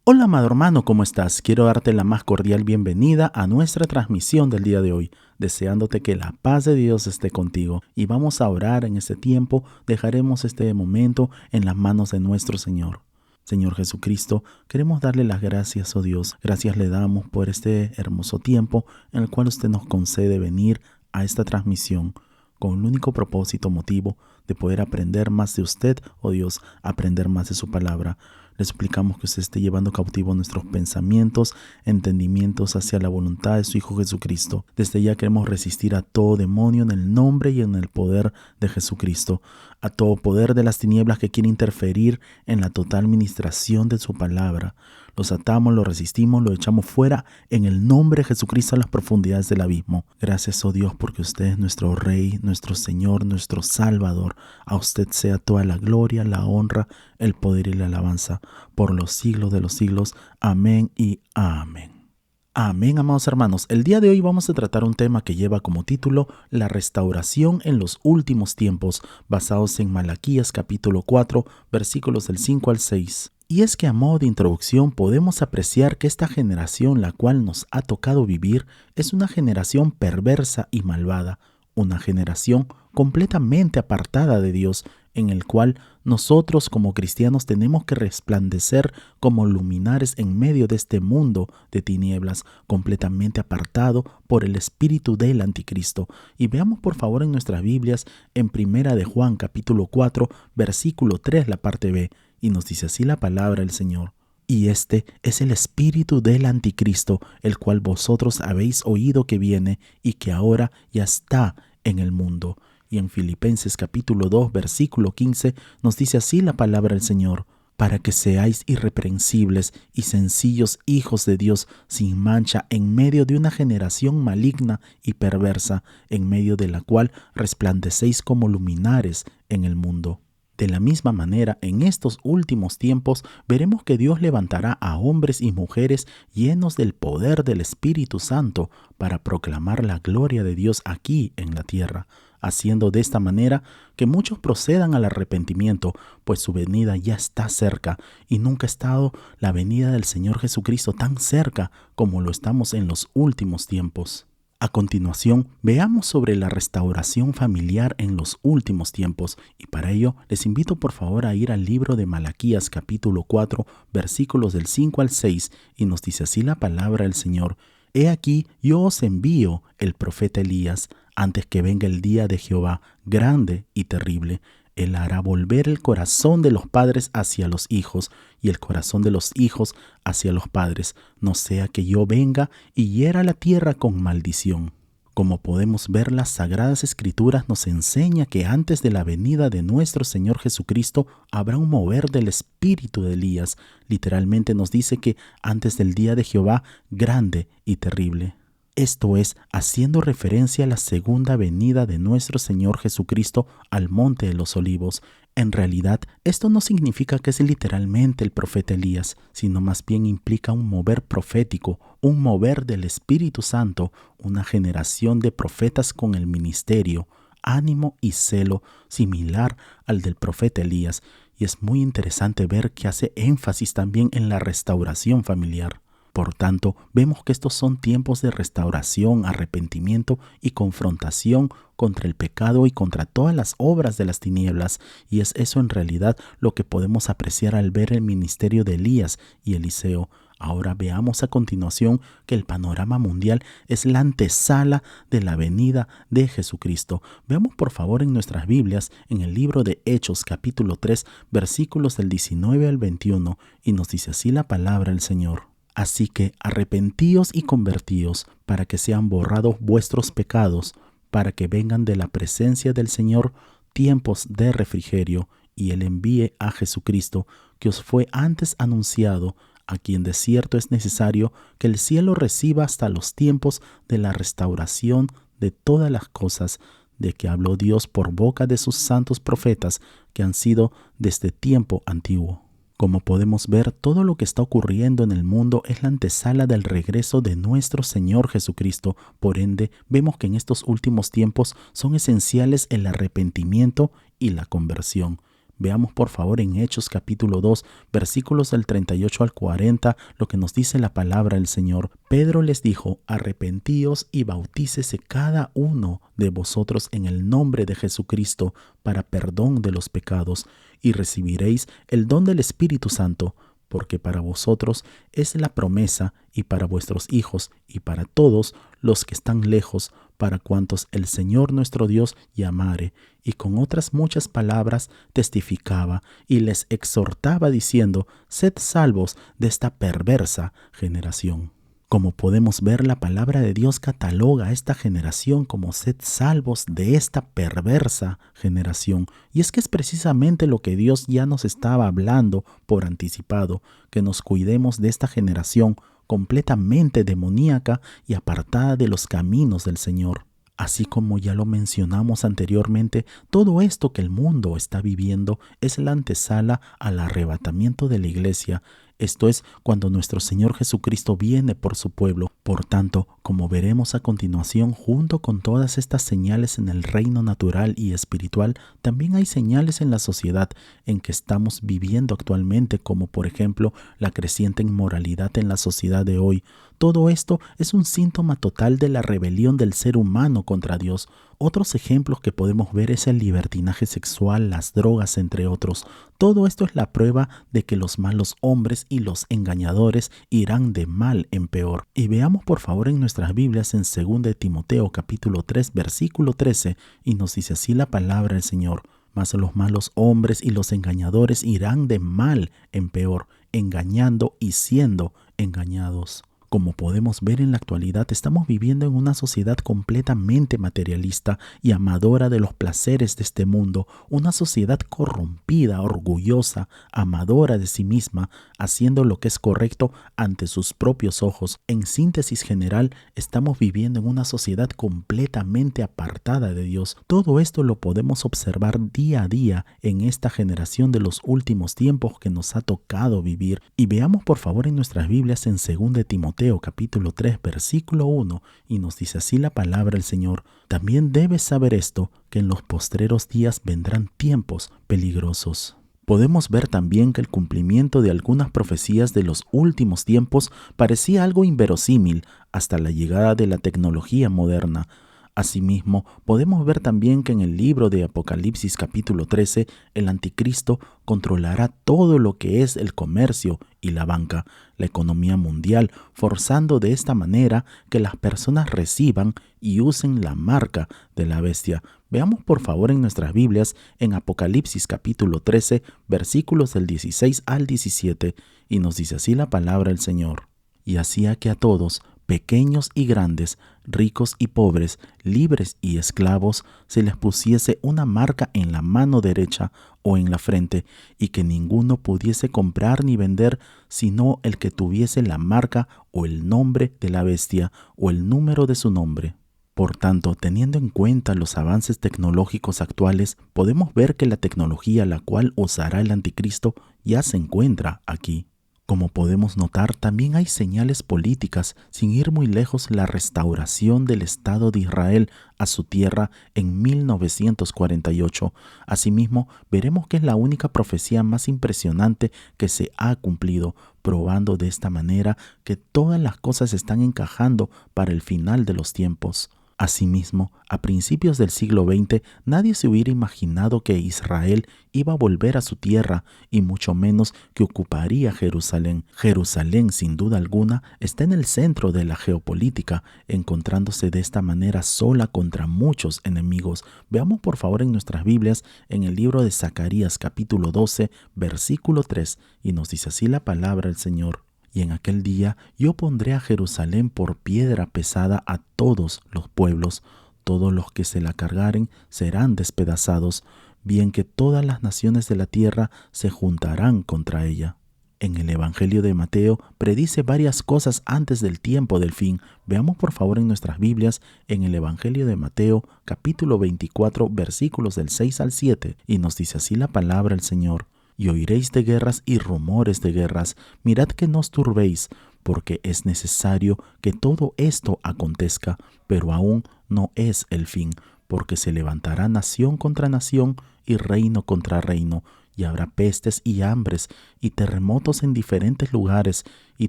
Hola, amado hermano, ¿cómo estás? Quiero darte la más cordial bienvenida a nuestra transmisión del día de hoy, deseándote que la paz de Dios esté contigo. Y vamos a orar en este tiempo, dejaremos este momento en las manos de nuestro Señor. Señor Jesucristo, queremos darle las gracias, oh Dios. Gracias le damos por este hermoso tiempo en el cual usted nos concede venir a esta transmisión con el único propósito, motivo de poder aprender más de usted, oh Dios, aprender más de su palabra. Le suplicamos que usted esté llevando cautivo nuestros pensamientos, entendimientos hacia la voluntad de su Hijo Jesucristo. Desde ya queremos resistir a todo demonio en el nombre y en el poder de Jesucristo, a todo poder de las tinieblas que quiere interferir en la total ministración de su palabra. Los atamos, los resistimos, los echamos fuera en el nombre de Jesucristo a las profundidades del abismo. Gracias, oh Dios, porque usted es nuestro Rey, nuestro Señor, nuestro Salvador. A usted sea toda la gloria, la honra, el poder y la alabanza por los siglos de los siglos. Amén y amén. Amén, amados hermanos. El día de hoy vamos a tratar un tema que lleva como título La restauración en los últimos tiempos, basados en Malaquías capítulo 4, versículos del 5 al 6. Y es que a modo de introducción podemos apreciar que esta generación la cual nos ha tocado vivir es una generación perversa y malvada, una generación completamente apartada de Dios, en el cual nosotros como cristianos tenemos que resplandecer como luminares en medio de este mundo de tinieblas, completamente apartado por el espíritu del anticristo. Y veamos por favor en nuestras Biblias en Primera de Juan capítulo 4, versículo 3, la parte B, y nos dice así la palabra del Señor. Y este es el espíritu del anticristo, el cual vosotros habéis oído que viene y que ahora ya está en el mundo. Y en Filipenses capítulo 2, versículo 15, nos dice así la palabra del Señor: para que seáis irreprensibles y sencillos hijos de Dios, sin mancha, en medio de una generación maligna y perversa, en medio de la cual resplandecéis como luminares en el mundo. De la misma manera, en estos últimos tiempos veremos que Dios levantará a hombres y mujeres llenos del poder del Espíritu Santo para proclamar la gloria de Dios aquí en la tierra, haciendo de esta manera que muchos procedan al arrepentimiento, pues su venida ya está cerca, y nunca ha estado la venida del Señor Jesucristo tan cerca como lo estamos en los últimos tiempos. A continuación, veamos sobre la restauración familiar en los últimos tiempos, y para ello les invito por favor a ir al libro de Malaquías capítulo 4, versículos del 5 al 6, y nos dice así la palabra del Señor: He aquí, yo os envío el profeta Elías, antes que venga el día de Jehová, grande y terrible. Él hará volver el corazón de los padres hacia los hijos, y el corazón de los hijos hacia los padres, no sea que yo venga y hiera la tierra con maldición. Como podemos ver, las Sagradas Escrituras nos enseña que antes de la venida de nuestro Señor Jesucristo habrá un mover del espíritu de Elías. Literalmente nos dice que antes del día de Jehová, grande y terrible. Esto es, haciendo referencia a la segunda venida de nuestro Señor Jesucristo al Monte de los Olivos. En realidad, esto no significa que es literalmente el profeta Elías, sino más bien implica un mover profético, un mover del Espíritu Santo, una generación de profetas con el ministerio, ánimo y celo similar al del profeta Elías. Y es muy interesante ver que hace énfasis también en la restauración familiar. Por tanto, vemos que estos son tiempos de restauración, arrepentimiento y confrontación contra el pecado y contra todas las obras de las tinieblas, y es eso en realidad lo que podemos apreciar al ver el ministerio de Elías y Eliseo. Ahora veamos a continuación que el panorama mundial es la antesala de la venida de Jesucristo. Veamos por favor en nuestras Biblias, en el libro de Hechos capítulo 3, versículos del 19 al 21, y nos dice así la palabra del Señor. Así que arrepentíos y convertíos, para que sean borrados vuestros pecados, para que vengan de la presencia del Señor tiempos de refrigerio, y Él envíe a Jesucristo, que os fue antes anunciado, a quien de cierto es necesario que el cielo reciba hasta los tiempos de la restauración de todas las cosas, de que habló Dios por boca de sus santos profetas que han sido desde tiempo antiguo. Como podemos ver, todo lo que está ocurriendo en el mundo es la antesala del regreso de nuestro Señor Jesucristo. Por ende, vemos que en estos últimos tiempos son esenciales el arrepentimiento y la conversión. Veamos por favor en Hechos capítulo 2, versículos del 38 al 40, lo que nos dice la palabra del Señor. Pedro les dijo: arrepentíos y bautícese cada uno de vosotros en el nombre de Jesucristo para perdón de los pecados, y recibiréis el don del Espíritu Santo, porque para vosotros es la promesa, y para vuestros hijos, y para todos los que están lejos, para cuantos el Señor nuestro Dios llamare. Y con otras muchas palabras testificaba y les exhortaba diciendo: sed salvos de esta perversa generación. Como podemos ver, la palabra de Dios cataloga a esta generación como sed salvos de esta perversa generación. Y es que es precisamente lo que Dios ya nos estaba hablando por anticipado, que nos cuidemos de esta generación completamente demoníaca y apartada de los caminos del Señor. Así como ya lo mencionamos anteriormente, todo esto que el mundo está viviendo es la antesala al arrebatamiento de la iglesia. Esto es cuando nuestro Señor Jesucristo viene por su pueblo. Por tanto, como veremos a continuación, junto con todas estas señales en el reino natural y espiritual, también hay señales en la sociedad en que estamos viviendo actualmente, como por ejemplo la creciente inmoralidad en la sociedad de hoy. Todo esto es un síntoma total de la rebelión del ser humano contra Dios. Otros ejemplos que podemos ver es el libertinaje sexual, las drogas, entre otros. Todo esto es la prueba de que los malos hombres y los engañadores irán de mal en peor. Y veamos por favor en nuestras Biblias en 2 Timoteo capítulo 3 versículo 13, y nos dice así la palabra del Señor: mas los malos hombres y los engañadores irán de mal en peor, engañando y siendo engañados. Como podemos ver en la actualidad, estamos viviendo en una sociedad completamente materialista y amadora de los placeres de este mundo, una sociedad corrompida, orgullosa, amadora de sí misma, haciendo lo que es correcto ante sus propios ojos. En síntesis general, estamos viviendo en una sociedad completamente apartada de Dios. Todo esto lo podemos observar día a día en esta generación de los últimos tiempos que nos ha tocado vivir. Y veamos por favor en nuestras Biblias en 2 Timoteo capítulo 3 versículo 1, y nos dice así la palabra del Señor: también debes saber esto, que en los postreros días vendrán tiempos peligrosos. Podemos ver también que el cumplimiento de algunas profecías de los últimos tiempos parecía algo inverosímil hasta la llegada de la tecnología moderna. Asimismo, podemos ver también que en el libro de Apocalipsis capítulo 13, el anticristo controlará todo lo que es el comercio y la banca, la economía mundial, forzando de esta manera que las personas reciban y usen la marca de la bestia. Veamos por favor en nuestras Biblias en Apocalipsis capítulo 13, versículos del 16 al 17, y nos dice así la palabra del Señor: y hacía que a todos, pequeños y grandes, ricos y pobres, libres y esclavos, se les pusiese una marca en la mano derecha o en la frente, y que ninguno pudiese comprar ni vender, sino el que tuviese la marca o el nombre de la bestia o el número de su nombre. Por tanto, teniendo en cuenta los avances tecnológicos actuales, podemos ver que la tecnología la cual usará el anticristo ya se encuentra aquí. Como podemos notar, también hay señales políticas. Sin ir muy lejos, la restauración del Estado de Israel a su tierra en 1948. Asimismo, veremos que es la única profecía más impresionante que se ha cumplido, probando de esta manera que todas las cosas están encajando para el final de los tiempos. Asimismo, a principios del siglo XX, nadie se hubiera imaginado que Israel iba a volver a su tierra y mucho menos que ocuparía Jerusalén. Jerusalén, sin duda alguna, está en el centro de la geopolítica, encontrándose de esta manera sola contra muchos enemigos. Veamos por favor en nuestras Biblias en el libro de Zacarías capítulo 12, versículo 3, y nos dice así la palabra del Señor: y en aquel día yo pondré a Jerusalén por piedra pesada a todos los pueblos, todos los que se la cargaren serán despedazados, bien que todas las naciones de la tierra se juntarán contra ella. En el Evangelio de Mateo predice varias cosas antes del tiempo del fin. Veamos por favor en nuestras Biblias en el Evangelio de Mateo capítulo 24 versículos del 6 al 7 y nos dice así la palabra del Señor. Y oiréis de guerras y rumores de guerras. Mirad que no os turbéis, porque es necesario que todo esto acontezca, pero aún no es el fin, porque se levantará nación contra nación y reino contra reino, y habrá pestes y hambres y terremotos en diferentes lugares, y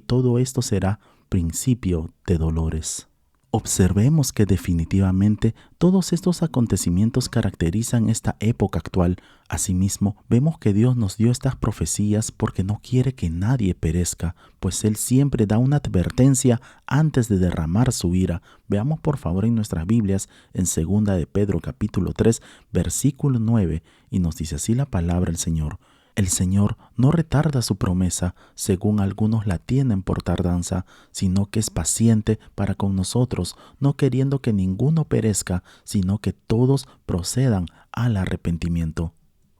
todo esto será principio de dolores. Observemos que definitivamente todos estos acontecimientos caracterizan esta época actual. Asimismo, vemos que Dios nos dio estas profecías porque no quiere que nadie perezca, pues Él siempre da una advertencia antes de derramar su ira. Veamos por favor en nuestras Biblias en 2 de Pedro capítulo 3 versículo 9 y nos dice así la palabra del Señor. El Señor no retarda su promesa, según algunos la tienen por tardanza, sino que es paciente para con nosotros, no queriendo que ninguno perezca, sino que todos procedan al arrepentimiento.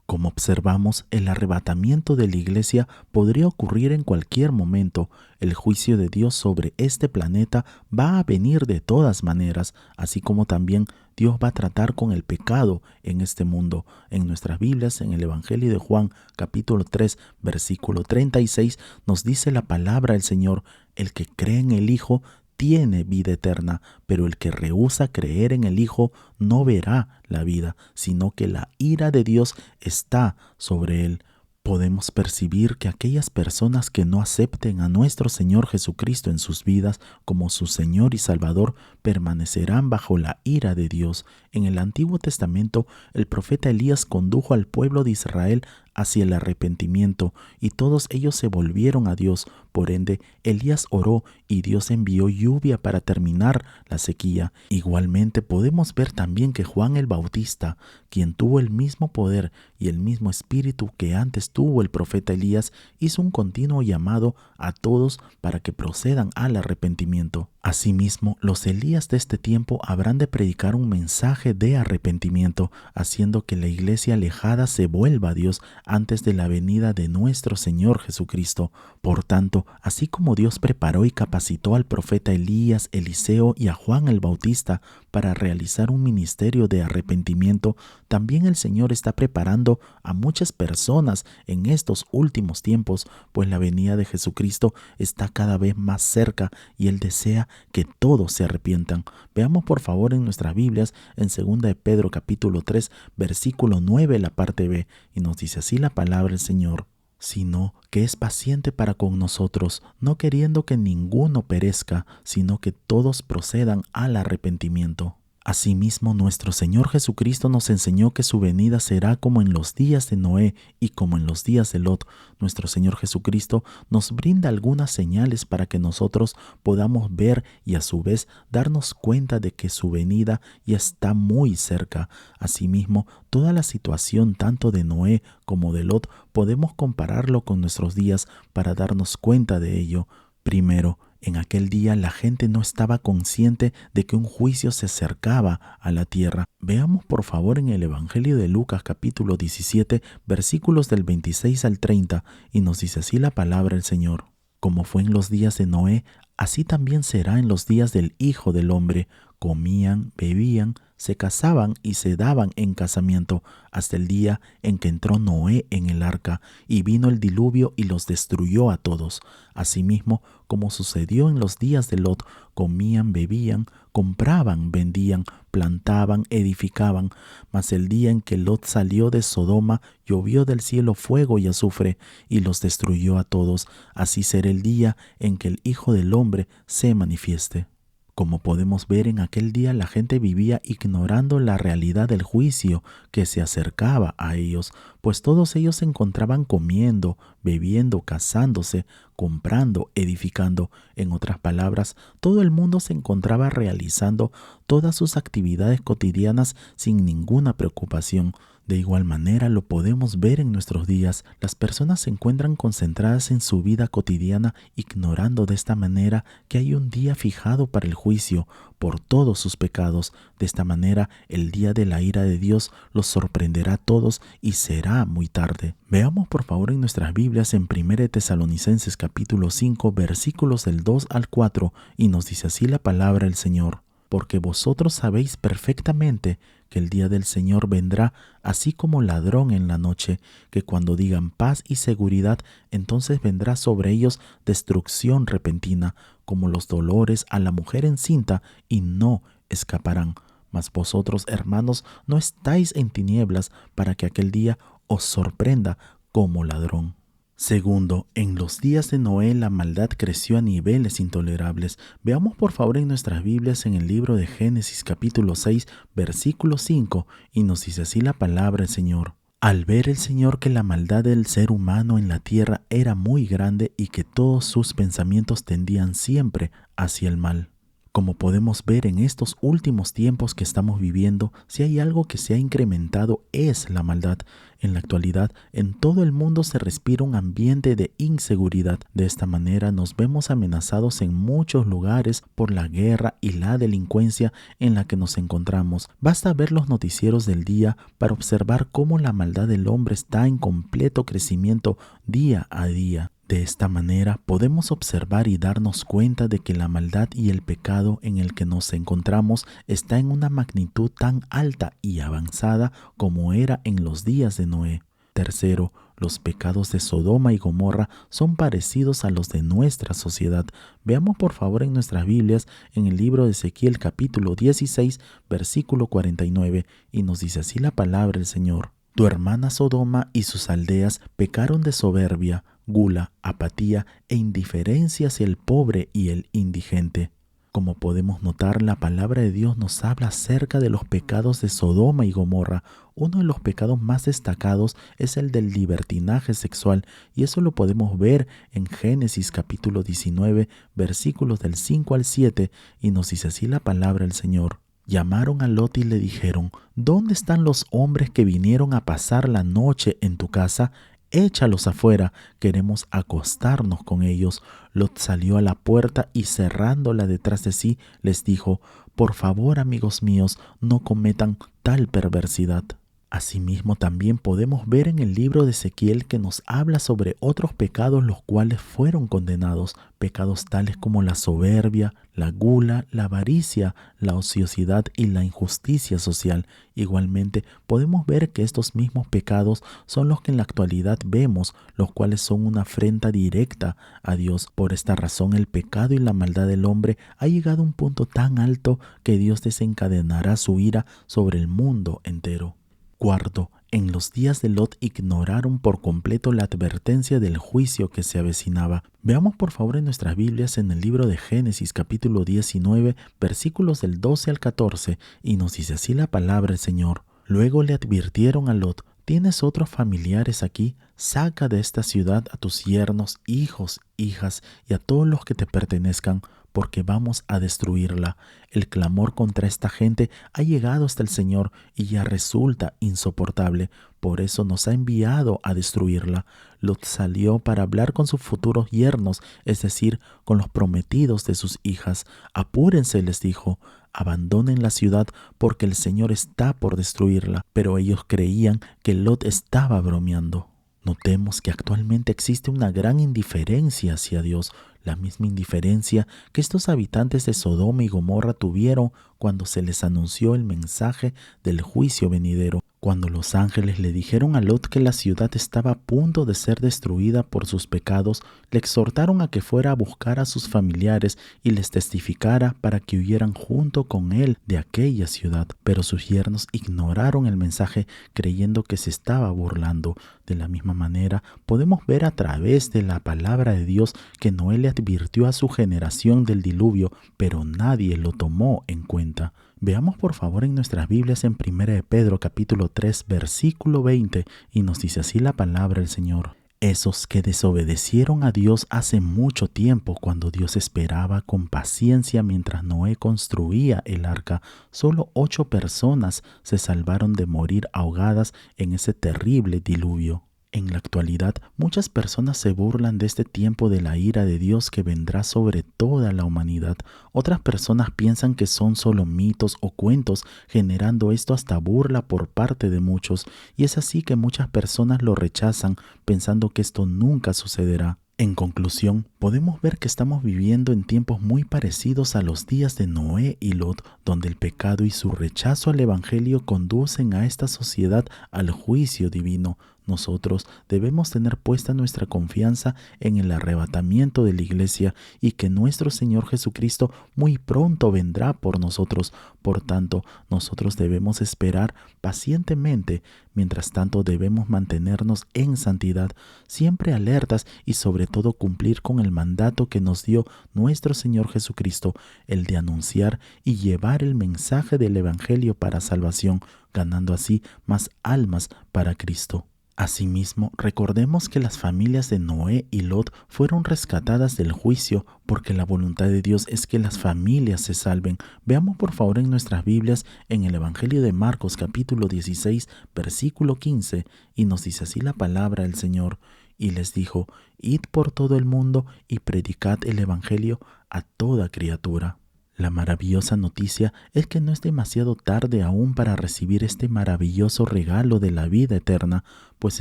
Como observamos, el arrebatamiento de la iglesia podría ocurrir en cualquier momento. El juicio de Dios sobre este planeta va a venir de todas maneras, así como también Dios va a tratar con el pecado en este mundo. En nuestras Biblias, en el Evangelio de Juan, capítulo 3, versículo 36, nos dice la palabra del Señor: el que cree en el Hijo tiene vida eterna, pero el que rehúsa creer en el Hijo no verá la vida, sino que la ira de Dios está sobre él. Podemos percibir que aquellas personas que no acepten a nuestro Señor Jesucristo en sus vidas como su Señor y Salvador permanecerán bajo la ira de Dios. En el Antiguo Testamento, el profeta Elías condujo al pueblo de Israel hacia el arrepentimiento y todos ellos se volvieron a Dios. Por ende, Elías oró y Dios envió lluvia para terminar la sequía. Igualmente podemos ver también que Juan el Bautista, quien tuvo el mismo poder y el mismo espíritu que antes tuvo el profeta Elías, hizo un continuo llamado a todos para que procedan al arrepentimiento. Asimismo, los Elías de este tiempo habrán de predicar un mensaje de arrepentimiento, haciendo que la iglesia alejada se vuelva a Dios antes de la venida de nuestro Señor Jesucristo. Por tanto, así como Dios preparó y capacitó al profeta Elías, Eliseo y a Juan el Bautista para realizar un ministerio de arrepentimiento, también el Señor está preparando a muchas personas en estos últimos tiempos, pues la venida de Jesucristo está cada vez más cerca y Él desea que todos se arrepientan. Veamos por favor en nuestras Biblias en 2 de Pedro capítulo 3 versículo 9 la parte B y nos dice así la palabra del Señor: sino que es paciente para con nosotros, no queriendo que ninguno perezca, sino que todos procedan al arrepentimiento. Asimismo, nuestro Señor Jesucristo nos enseñó que su venida será como en los días de Noé y como en los días de Lot. Nuestro Señor Jesucristo nos brinda algunas señales para que nosotros podamos ver y a su vez darnos cuenta de que su venida ya está muy cerca. Asimismo, toda la situación tanto de Noé como de Lot podemos compararlo con nuestros días para darnos cuenta de ello. Primero, en aquel día la gente no estaba consciente de que un juicio se acercaba a la tierra. Veamos por favor en el Evangelio de Lucas capítulo 17 versículos del 26 al 30 y nos dice así la palabra del Señor: como fue en los días de Noé, así también será en los días del Hijo del Hombre. Comían, bebían, se casaban y se daban en casamiento hasta el día en que entró Noé en el arca y vino el diluvio y los destruyó a todos. Asimismo, como sucedió en los días de Lot, comían, bebían, compraban, vendían, plantaban, edificaban. Mas el día en que Lot salió de Sodoma, llovió del cielo fuego y azufre y los destruyó a todos. Así será el día en que el Hijo del Hombre se manifieste. Como podemos ver, en aquel día la gente vivía ignorando la realidad del juicio que se acercaba a ellos, pues todos ellos se encontraban comiendo, bebiendo, casándose, comprando, edificando. En otras palabras, todo el mundo se encontraba realizando todas sus actividades cotidianas sin ninguna preocupación. De igual manera lo podemos ver en nuestros días. Las personas se encuentran concentradas en su vida cotidiana, ignorando de esta manera que hay un día fijado para el juicio por todos sus pecados. De esta manera el día de la ira de Dios los sorprenderá a todos y será muy tarde. Veamos por favor en nuestras Biblias en 1 Tesalonicenses capítulo 5 versículos del 2 al 4 y nos dice así la palabra del Señor. Porque vosotros sabéis perfectamente que el día del Señor vendrá así como ladrón en la noche, que cuando digan paz y seguridad, entonces vendrá sobre ellos destrucción repentina, como los dolores a la mujer encinta, y no escaparán. Mas vosotros, hermanos, no estáis en tinieblas para que aquel día os sorprenda como ladrón. Segundo, en los días de Noé la maldad creció a niveles intolerables. Veamos por favor en nuestras Biblias en el libro de Génesis capítulo 6, versículo 5, y nos dice así la palabra del Señor. Al ver el Señor que la maldad del ser humano en la tierra era muy grande y que todos sus pensamientos tendían siempre hacia el mal. Como podemos ver en estos últimos tiempos que estamos viviendo, si hay algo que se ha incrementado es la maldad. En la actualidad, en todo el mundo se respira un ambiente de inseguridad. De esta manera nos vemos amenazados en muchos lugares por la guerra y la delincuencia en la que nos encontramos. Basta ver los noticieros del día para observar cómo la maldad del hombre está en completo crecimiento día a día. De esta manera podemos observar y darnos cuenta de que la maldad y el pecado en el que nos encontramos está en una magnitud tan alta y avanzada como era en los días de Noé. Tercero, los pecados de Sodoma y Gomorra son parecidos a los de nuestra sociedad. Veamos por favor en nuestras Biblias en el libro de Ezequiel capítulo 16, versículo 49, y nos dice así la palabra del Señor. Tu hermana Sodoma y sus aldeas pecaron de soberbia, gula, apatía e indiferencia hacia el pobre y el indigente. Como podemos notar, la palabra de Dios nos habla acerca de los pecados de Sodoma y Gomorra. Uno de los pecados más destacados es el del libertinaje sexual, y eso lo podemos ver en Génesis capítulo 19, versículos del 5 al 7, y nos dice así la palabra del Señor. Llamaron a Lot y le dijeron, ¿dónde están los hombres que vinieron a pasar la noche en tu casa? Échalos afuera, queremos acostarnos con ellos. Lot salió a la puerta y cerrándola detrás de sí, les dijo, por favor, amigos míos, no cometan tal perversidad. Asimismo, también podemos ver en el libro de Ezequiel que nos habla sobre otros pecados los cuales fueron condenados, pecados tales como la soberbia, la gula, la avaricia, la ociosidad y la injusticia social. Igualmente, podemos ver que estos mismos pecados son los que en la actualidad vemos, los cuales son una afrenta directa a Dios. Por esta razón, el pecado y la maldad del hombre ha llegado a un punto tan alto que Dios desencadenará su ira sobre el mundo entero. Cuarto, en los días de Lot ignoraron por completo la advertencia del juicio que se avecinaba. Veamos por favor en nuestras Biblias en el libro de Génesis capítulo 19, versículos del 12 al 14, y nos dice así la palabra del Señor. Luego le advirtieron a Lot, ¿tienes otros familiares aquí? Saca de esta ciudad a tus yernos, hijos, hijas y a todos los que te pertenezcan, porque vamos a destruirla. El clamor contra esta gente ha llegado hasta el Señor y ya resulta insoportable. Por eso nos ha enviado a destruirla. Lot salió para hablar con sus futuros yernos, es decir, con los prometidos de sus hijas. Apúrense, les dijo, abandonen la ciudad porque el Señor está por destruirla. Pero ellos creían que Lot estaba bromeando. Notemos que actualmente existe una gran indiferencia hacia Dios, la misma indiferencia que estos habitantes de Sodoma y Gomorra tuvieron cuando se les anunció el mensaje del juicio venidero. Cuando los ángeles le dijeron a Lot que la ciudad estaba a punto de ser destruida por sus pecados, le exhortaron a que fuera a buscar a sus familiares y les testificara para que huyeran junto con él de aquella ciudad. Pero sus yernos ignoraron el mensaje creyendo que se estaba burlando. De la misma manera, podemos ver a través de la palabra de Dios que Noé le advirtió a su generación del diluvio, pero nadie lo tomó en cuenta. Veamos por favor en nuestras Biblias en 1 de Pedro capítulo 3 versículo 20 y nos dice así la palabra del Señor. Esos que desobedecieron a Dios hace mucho tiempo, cuando Dios esperaba con paciencia mientras Noé construía el arca, solo 8 personas se salvaron de morir ahogadas en ese terrible diluvio. En la actualidad, muchas personas se burlan de este tiempo de la ira de Dios que vendrá sobre toda la humanidad. Otras personas piensan que son solo mitos o cuentos, generando esto hasta burla por parte de muchos, y es así que muchas personas lo rechazan, pensando que esto nunca sucederá. En conclusión, podemos ver que estamos viviendo en tiempos muy parecidos a los días de Noé y Lot, donde el pecado y su rechazo al Evangelio conducen a esta sociedad al juicio divino. Nosotros debemos tener puesta nuestra confianza en el arrebatamiento de la iglesia y que nuestro Señor Jesucristo muy pronto vendrá por nosotros. Por tanto, nosotros debemos esperar pacientemente. Mientras tanto, debemos mantenernos en santidad, siempre alertas y sobre todo cumplir con el mandato que nos dio nuestro Señor Jesucristo, el de anunciar y llevar el mensaje del Evangelio para salvación, ganando así más almas para Cristo. Asimismo, recordemos que las familias de Noé y Lot fueron rescatadas del juicio, porque la voluntad de Dios es que las familias se salven. Veamos por favor en nuestras Biblias en el Evangelio de Marcos capítulo 16, versículo 15, y nos dice así la palabra del Señor. Y les dijo: id por todo el mundo y predicad el Evangelio a toda criatura. La maravillosa noticia es que no es demasiado tarde aún para recibir este maravilloso regalo de la vida eterna, pues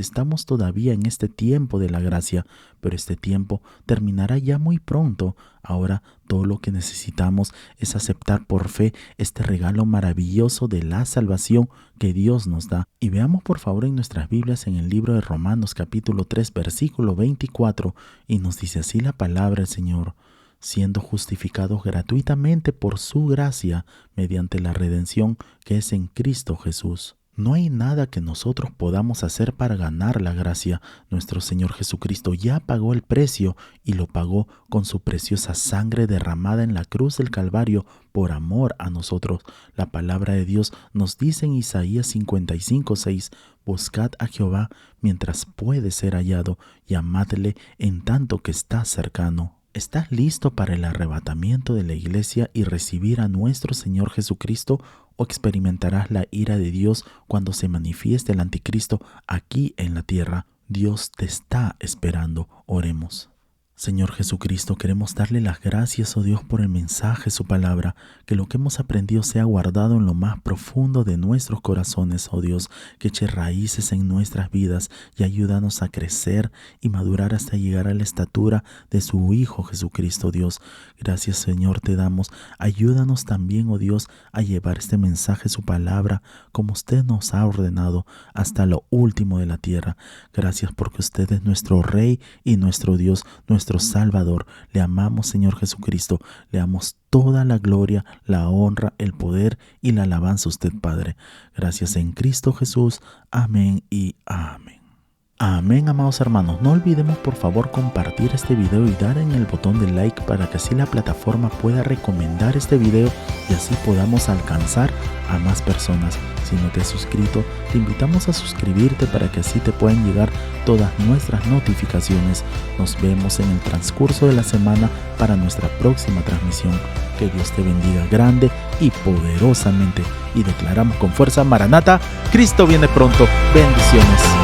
estamos todavía en este tiempo de la gracia, pero este tiempo terminará ya muy pronto. Ahora todo lo que necesitamos es aceptar por fe este regalo maravilloso de la salvación que Dios nos da. Y veamos por favor en nuestras Biblias en el libro de Romanos capítulo 3 versículo 24, y nos dice así la palabra del Señor: siendo justificados gratuitamente por su gracia mediante la redención que es en Cristo Jesús. No hay nada que nosotros podamos hacer para ganar la gracia. Nuestro Señor Jesucristo ya pagó el precio y lo pagó con su preciosa sangre derramada en la cruz del Calvario por amor a nosotros. La palabra de Dios nos dice en Isaías 55:6: buscad a Jehová mientras puede ser hallado, llamadle en tanto que está cercano. ¿Estás listo para el arrebatamiento de la iglesia y recibir a nuestro Señor Jesucristo, o experimentarás la ira de Dios cuando se manifieste el anticristo aquí en la tierra? Dios te está esperando. Oremos. Señor Jesucristo, queremos darle las gracias, oh Dios, por el mensaje, su palabra, que lo que hemos aprendido sea guardado en lo más profundo de nuestros corazones, oh Dios, que eche raíces en nuestras vidas y ayúdanos a crecer y madurar hasta llegar a la estatura de su Hijo Jesucristo, Dios. Gracias, Señor, te damos. Ayúdanos también, oh Dios, a llevar este mensaje, su palabra, como usted nos ha ordenado, hasta lo último de la tierra. Gracias porque usted es nuestro Rey y nuestro Dios, nuestro Salvador. Le amamos, Señor Jesucristo. Le damos toda la gloria, la honra, el poder y la alabanza a usted, Padre. Gracias en Cristo Jesús. Amén y amén. Amén, amados hermanos. No olvidemos por favor compartir este video y dar en el botón de like para que así la plataforma pueda recomendar este video y así podamos alcanzar a más personas. Si no te has suscrito, te invitamos a suscribirte para que así te puedan llegar todas nuestras notificaciones. Nos vemos en el transcurso de la semana para nuestra próxima transmisión. Que Dios te bendiga grande y poderosamente. Y declaramos con fuerza: Maranata, Cristo viene pronto. Bendiciones.